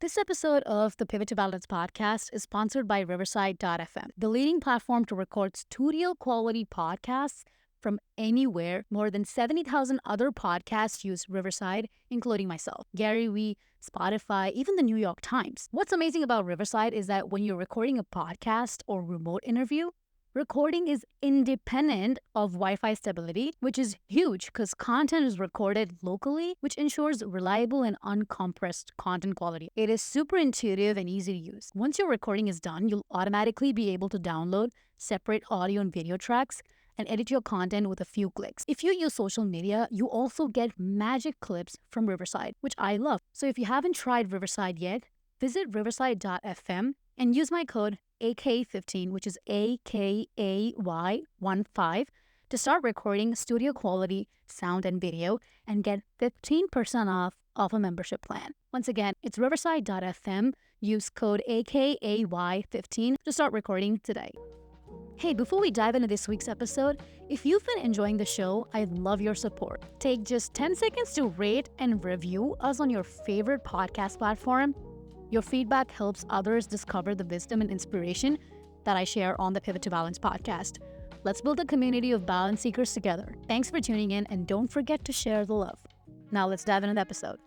This episode of the Pivot to Balance podcast is sponsored by Riverside.fm, the leading platform to record studio quality podcasts from anywhere. More than 70,000 other podcasts use Riverside, including myself, Gary Vee, Spotify, even the New York Times. What's amazing about Riverside is that when you're recording a podcast or remote interview, recording is independent of Wi-Fi stability, which is huge because content is recorded locally, which ensures reliable and uncompressed content quality. It is super intuitive and easy to use. Once your recording is done, you'll automatically be able to download separate audio and video tracks and edit your content with a few clicks. If you use social media, you also get magic clips from Riverside, which I love. So if you haven't tried Riverside yet, visit riverside.fm and use my code Akay15, which is AKAY15, to start recording studio quality sound and video and get 15% off a membership plan. Once again, it's riverside.fm. Use code AKAY15 to start recording today. Hey, before we dive into this week's episode, if you've been enjoying the show, I'd love your support. Take just 10 seconds to rate and review us on your favorite podcast platform. Your feedback helps others discover the wisdom and inspiration that I share on the Pivot to Balance podcast. Let's build a community of balance seekers together. Thanks for tuning in, and don't forget to share the love. Now let's dive into the episode.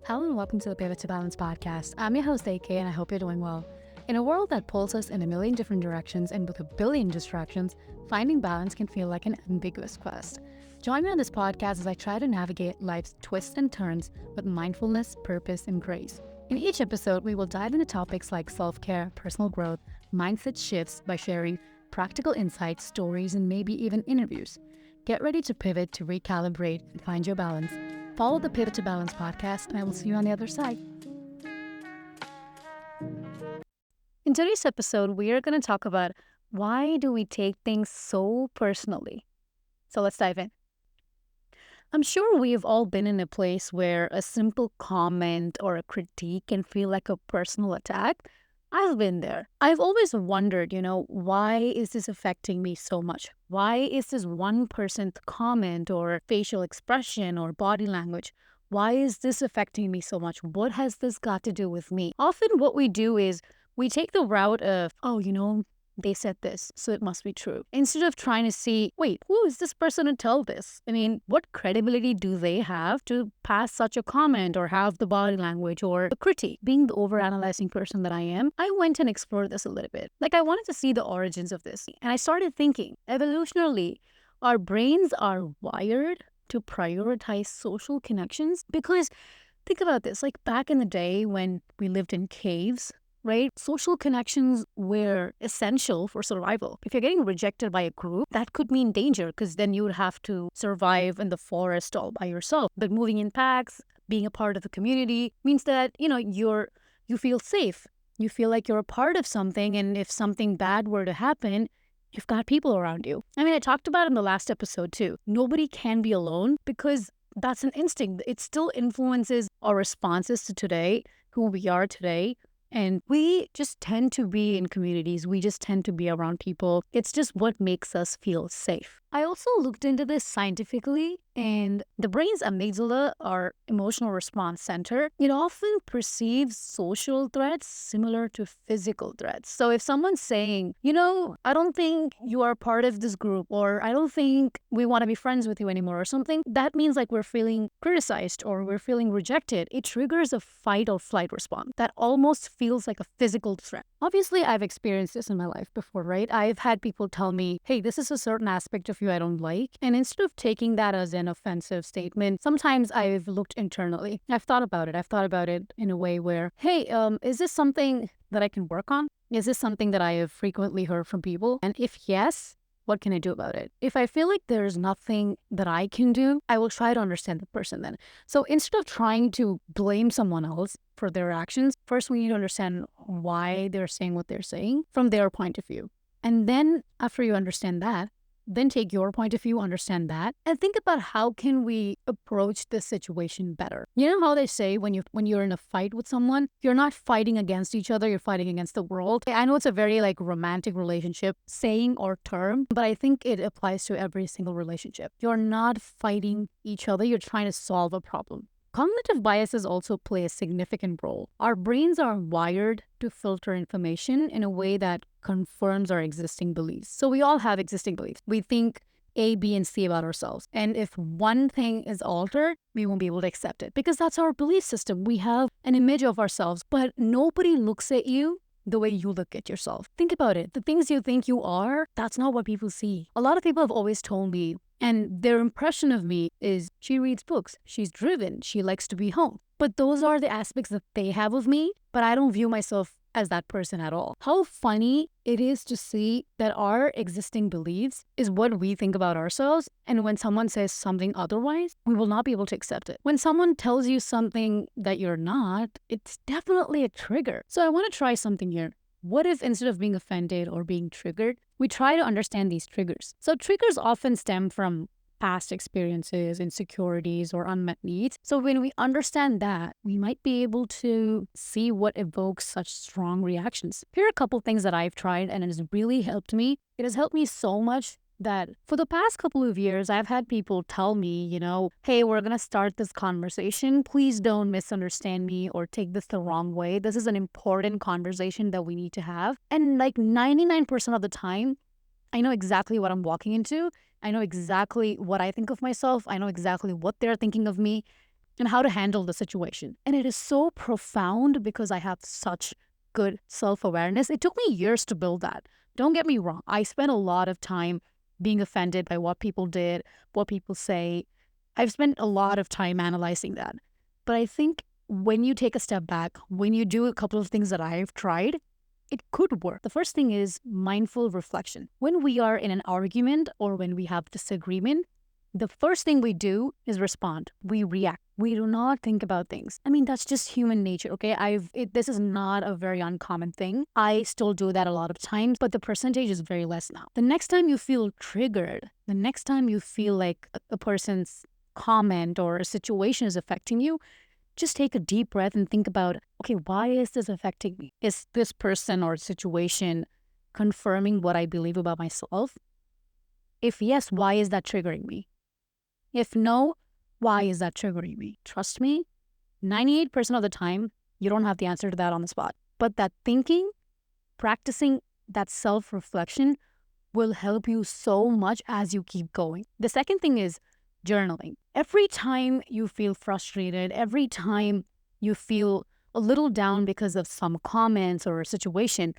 Hello and welcome to the Pivot to Balance podcast. I'm your host, Akay, and I hope you're doing well. In a world that pulls us in a million different directions and with a billion distractions, finding balance can feel like an ambiguous quest. Join me on this podcast as I try to navigate life's twists and turns with mindfulness, purpose, and grace. In each episode, we will dive into topics like self-care, personal growth, mindset shifts by sharing practical insights, stories, and maybe even interviews. Get ready to pivot, to recalibrate, and find your balance. Follow the Pivot to Balance podcast, and I will see you on the other side. In today's episode, we are going to talk about why do we take things so personally? So let's dive in. I'm sure we've all been in a place where a simple comment or a critique can feel like a personal attack. I've been there. I've always wondered, why is this affecting me so much? Why is this one person's comment or facial expression or body language? Why is this affecting me so much? What has this got to do with me? Often what we do is we take the route of, they said this, so it must be true. Instead of trying to see, wait, who is this person to tell this? What credibility do they have to pass such a comment or have the body language or a critique? Being the overanalyzing person that I am, I went and explored this a little bit. I wanted to see the origins of this. And I started thinking, evolutionarily, our brains are wired to prioritize social connections because think about this, back in the day when we lived in caves, right? Social connections were essential for survival. If you're getting rejected by a group, that could mean danger because then you would have to survive in the forest all by yourself. But moving in packs, being a part of the community means that, you feel safe. You feel like you're a part of something, and if something bad were to happen, you've got people around you. I talked about it in the last episode too. Nobody can be alone because that's an instinct. It still influences our responses to today, who we are today. And we just tend to be in communities. We just tend to be around people. It's just what makes us feel safe. I also looked into this scientifically, and the brain's amygdala, our emotional response center, it often perceives social threats similar to physical threats. So if someone's saying, I don't think you are part of this group, or I don't think we want to be friends with you anymore or something, that means we're feeling criticized or we're feeling rejected. It triggers a fight or flight response that almost feels like a physical threat. Obviously, I've experienced this in my life before, right? I've had people tell me, hey, this is a certain aspect of you I don't like. And instead of taking that as an offensive statement, sometimes I've looked internally. I've thought about it in a way where, hey, is this something that I can work on? Is this something that I have frequently heard from people? And if yes, what can I do about it? If I feel like there's nothing that I can do, I will try to understand the person then. So instead of trying to blame someone else for their actions, first we need to understand why they're saying what they're saying from their point of view. And then after you understand that, then take your point of view, understand that, and think about how can we approach this situation better. You know how they say when you're in a fight with someone, you're not fighting against each other, you're fighting against the world. I know it's a very like romantic relationship saying or term, but I think it applies to every single relationship. You're not fighting each other, you're trying to solve a problem. Cognitive biases also play a significant role. Our brains are wired to filter information in a way that confirms our existing beliefs. So we all have existing beliefs. We think A, B, and C about ourselves. And if one thing is altered, we won't be able to accept it because that's our belief system. We have an image of ourselves, but nobody looks at you the way you look at yourself. Think about it. The things you think you are, that's not what people see. A lot of people have always told me, and their impression of me is she reads books, she's driven, she likes to be home. But those are the aspects that they have of me, but I don't view myself as that person at all. How funny it is to see that our existing beliefs is what we think about ourselves, and when someone says something otherwise, we will not be able to accept it. When someone tells you something that you're not, it's definitely a trigger. So I want to try something here. What if instead of being offended or being triggered, we try to understand these triggers? So triggers often stem from past experiences, insecurities, or unmet needs. So when we understand that, we might be able to see what evokes such strong reactions. Here are a couple things that I've tried and it has really helped me. It has helped me so much that for the past couple of years, I've had people tell me, hey, we're going to start this conversation. Please don't misunderstand me or take this the wrong way. This is an important conversation that we need to have. And like 99% of the time, I know exactly what I'm walking into. I know exactly what I think of myself. I know exactly what they're thinking of me and how to handle the situation. And it is so profound because I have such good self-awareness. It took me years to build that. Don't get me wrong. I spent a lot of time being offended by what people did, what people say. I've spent a lot of time analyzing that. But I think when you take a step back, when you do a couple of things that I've tried, it could work. The first thing is mindful reflection. When we are in an argument or when we have disagreement, the first thing we do is respond. We react. We do not think about things. I mean, that's just human nature, okay? This is not a very uncommon thing. I still do that a lot of times, but the percentage is very less now. The next time you feel triggered, the next time you feel like a person's comment or a situation is affecting you, just take a deep breath and think about, okay, why is this affecting me? Is this person or situation confirming what I believe about myself? If yes, why is that triggering me? If no, why is that triggering me? Trust me, 98% of the time, you don't have the answer to that on the spot. But that thinking, practicing that self-reflection will help you so much as you keep going. The second thing is journaling. Every time you feel frustrated, every time you feel a little down because of some comments or a situation,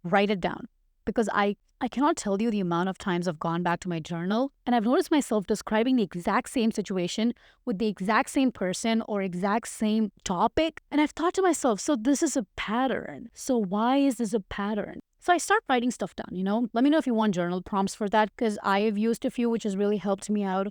write it down. Because I cannot tell you the amount of times I've gone back to my journal and I've noticed myself describing the exact same situation with the exact same person or exact same topic. And I've thought to myself, so this is a pattern. So why is this a pattern? So I start writing stuff down, Let me know if you want journal prompts for that because I have used a few which has really helped me out.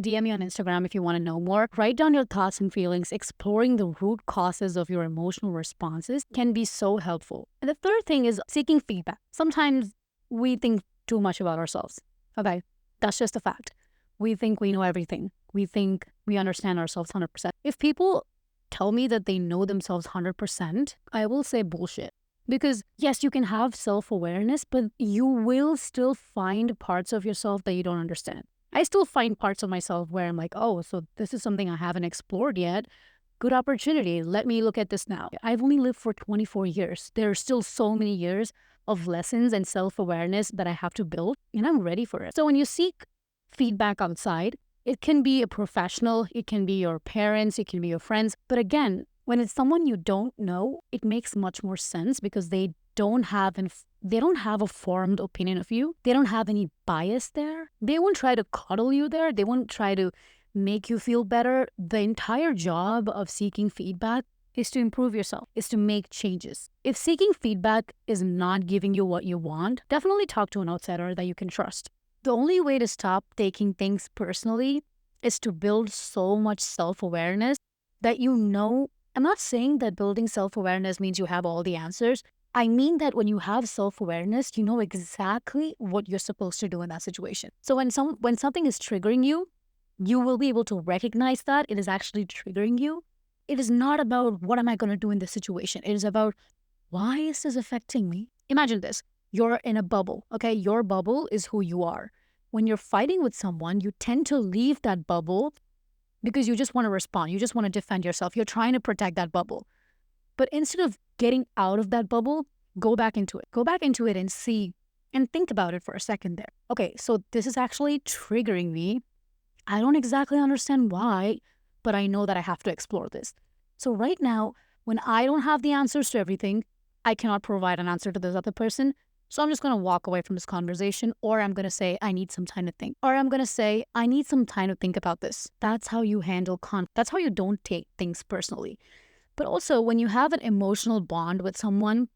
DM me on Instagram if you want to know more. Write down your thoughts and feelings. Exploring the root causes of your emotional responses can be so helpful. And the third thing is seeking feedback. Sometimes we think too much about ourselves. Okay, that's just a fact. We think we know everything. We think we understand ourselves 100%. If people tell me that they know themselves 100%, I will say bullshit. Because yes, you can have self-awareness, but you will still find parts of yourself that you don't understand. I still find parts of myself where I'm like, oh, so this is something I haven't explored yet. Good opportunity. Let me look at this now. I've only lived for 24 years. There are still so many years of lessons and self-awareness that I have to build, and I'm ready for it. So when you seek feedback outside, it can be a professional, it can be your parents, it can be your friends. But again, when it's someone you don't know, it makes much more sense because they don't have a formed opinion of you. They don't have any bias there. They won't try to coddle you there. They won't try to make you feel better. The entire job of seeking feedback is to improve yourself, is to make changes. If seeking feedback is not giving you what you want, definitely talk to an outsider that you can trust. The only way to stop taking things personally is to build so much self-awareness that I'm not saying that building self-awareness means you have all the answers. I mean that when you have self-awareness, you know exactly what you're supposed to do in that situation. So when something is triggering you, you will be able to recognize that it is actually triggering you. It is not about what am I going to do in this situation. It is about why is this affecting me? Imagine this. You're in a bubble, okay? Your bubble is who you are. When you're fighting with someone, you tend to leave that bubble because you just want to respond. You just want to defend yourself. You're trying to protect that bubble. But instead of getting out of that bubble, go back into it. Go back into it and see and think about it for a second there. Okay, so this is actually triggering me. I don't exactly understand why, but I know that I have to explore this. So right now, when I don't have the answers to everything, I cannot provide an answer to this other person. So I'm just going to walk away from this conversation, or I'm going to say, I need some time to think. Or I'm going to say, I need some time to think about this. That's how you handle conflict. That's how you don't take things personally. But also, when you have an emotional bond with someone,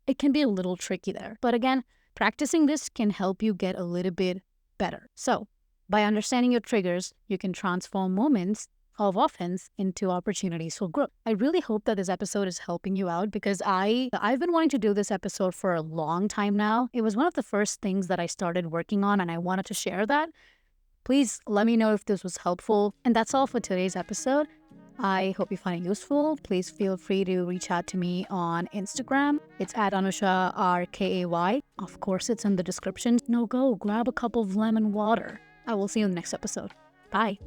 it can be a little tricky there. But again, practicing this can help you get a little bit better. So, by understanding your triggers, you can transform moments of offense into opportunities for growth. I really hope that this episode is helping you out because I've been wanting to do this episode for a long time now. It was one of the first things that I started working on and I wanted to share that. Please let me know if this was helpful. And that's all for today's episode. I hope you find it useful. Please feel free to reach out to me on Instagram. It's at Anusha RKAY. Of course, it's in the description. Go grab a cup of lemon water. I will see you in the next episode. Bye.